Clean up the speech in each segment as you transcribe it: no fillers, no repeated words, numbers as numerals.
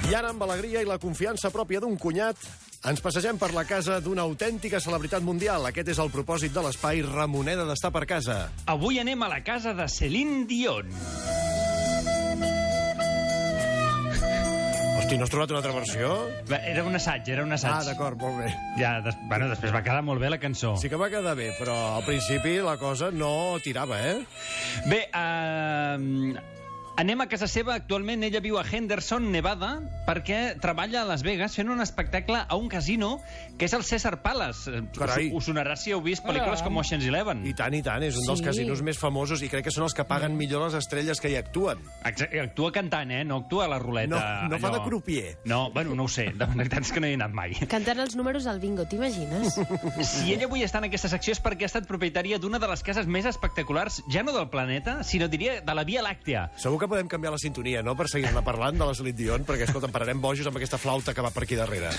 I ara, amb alegria i la confiança pròpia d'un cunyat, ens passegem per la casa d'una autèntica celebritat mundial. Aquest és el propòsit de l'espai Ramoneda d'estar per casa. Avui anem a la casa de Céline Dion. Hosti, no has trobat una altra versió? Era un assaig. Ah, d'acord, molt bé. Ja, després va quedar molt bé la cançó. Sí que va quedar bé, però al principi la cosa no tirava, eh? Bé, anem a casa seva. Actualment ella viu a Henderson, Nevada, perquè treballa a Las Vegas fent un espectacle a un casino que és el Caesar Palace. Carai. Us sonarà si heu vist pel·lícules com Ocean's Eleven. I tant, és un dels casinos més famosos i crec que són els que paguen millor les estrelles que hi actuen. Actua cantant, no actua a la ruleta. No fa de crupier. No, bueno, no ho sé. La veritat és que no hi he anat mai. Cantant els números al bingo, t'imagines? Si ella avui està en aquesta secció és perquè ha estat propietària d'una de les cases més espectaculars, ja no del planeta, sinó diria de la Via Làctea. Segur que podem canviar la sintonia, no?, per seguir-ne parlant de la Céline Dion, perquè, escolta, pararem bojos amb aquesta flauta que va per aquí darrere.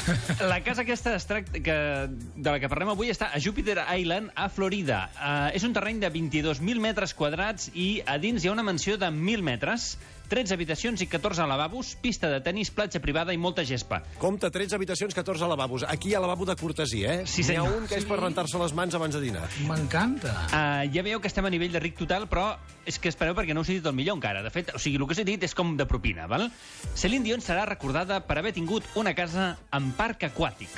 La casa aquesta de la que parlem avui està a Jupiter Island, a Florida. És un terreny de 22.000 metres quadrats i a dins hi ha una mansió de 1.000 metres, 13 habitacions i 14 lavabos, pista de tenis, platja privada i molta gespa. Compte, 13 habitacions, 14 lavabos. Aquí hi ha lavabo de cortesia, eh? Sí, N'hi ha senyor. un que és per rentar-se les mans abans de dinar. M'encanta. Ja veieu que estem a nivell de ric total, però és que espereu perquè no us he dit el millor encara. De fet, o sigui, el que us he dit és com de propina, val? Céline Dion serà recordada per haver tingut una casa amb parc aquàtic.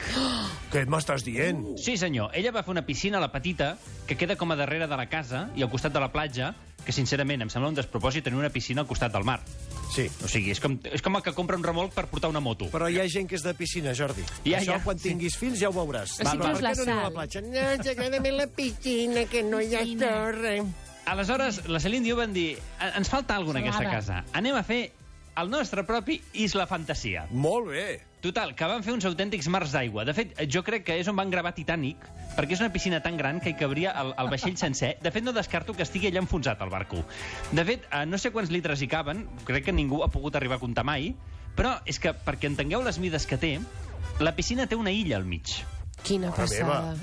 Què m'estàs dient? Sí, senyor. Ella va fer una piscina, la petita, que queda com a darrere de la casa i al costat de la platja, que sincerament em sembla un despropòsit tenir una piscina al costat del mar. Sí. O sigui, és com el que compra un remolc per portar una moto. Però hi ha gent que és de piscina, Jordi. Ja, quan tinguis fills ja ho veuràs. O sigui, inclús la Per què no anem a la sal. platja? No, s'agrada més la piscina, que no hi ha torre. Aleshores, la Céline Dion van dir ens falta alguna en aquesta Salada. casa. Anem a fer el nostre propi Isla Fantasia. Molt bé. Total, que van fer uns autèntics mars d'aigua. De fet, jo crec que és on van gravar Titanic, perquè és una piscina tan gran que hi cabria el vaixell sencer. De fet, no descarto que estigui allà enfonsat, el barco. De fet, no sé quants litres hi caben, crec que ningú ha pogut arribar a comptar mai, però és que, perquè entengueu les mides que té, la piscina té una illa al mig. Quina passada.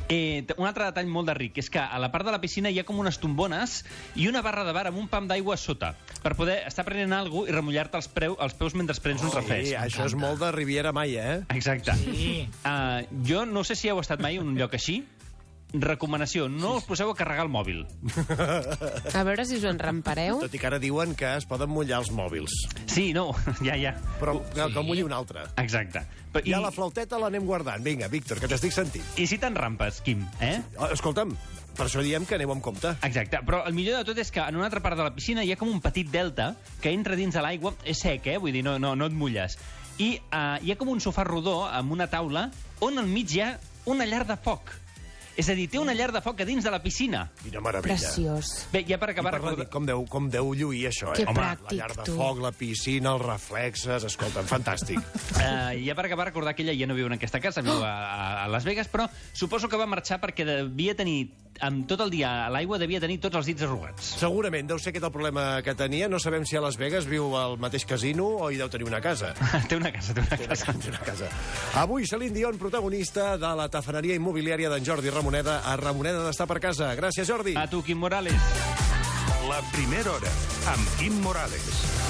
Un altre detall molt de ric és que a la part de la piscina hi ha com unes tombones i una barra de bar amb un pam d'aigua a sota per poder estar prenent alguna cosa i remullar-te els peus mentre prens un refresc. Sí, això és molt de Riviera Maya, eh? Exacte. Sí. Jo no sé si heu estat mai en un lloc així. Recomanació, no us poseu a carregar el mòbil. A veure si us en rempareu. Tot i que ara diuen que es poden mullar els mòbils. Sí, no, ja. Però que mulli un altre. Exacte. Ja la flauteta l'anem guardant. Vinga, Víctor, que t'estic sentint. I si te'n rampes, Quim, Escolta'm, per això diem que aneu amb compte. Exacte, però el millor de tot és que en una altra part de la piscina hi ha com un petit delta que entra dins de l'aigua, és sec, vull dir, no et mulles. I hi ha com un sofà rodó amb una taula on al mig hi ha una llar de foc. És a dir, té una llar de foc a dins de la piscina. Quina meravella. Preciós. Bé, ja per acabar... Com deu lluir això, Que Home, pràctic, la llar de tu. foc, la piscina, els reflexes... Escolta'm, fantàstic. Ja per acabar, recordar que ella ja no viu en aquesta casa, viu a Las Vegas, però suposo que va marxar perquè devia tenir, amb tot el dia a l'aigua, devia tenir tots els dits arrugats. Segurament, deu ser aquest el problema que tenia. No sabem si a Las Vegas viu al mateix casino o hi deu tenir una casa. Té una casa. Té una casa. Avui, Céline Dion, protagonista de la tafaneria immobiliària d'en Jordi Ramoneda, a Ramoneda d'estar per casa. Gràcies, Jordi. A tu, Quim Morales. La primera hora, amb Quim Morales.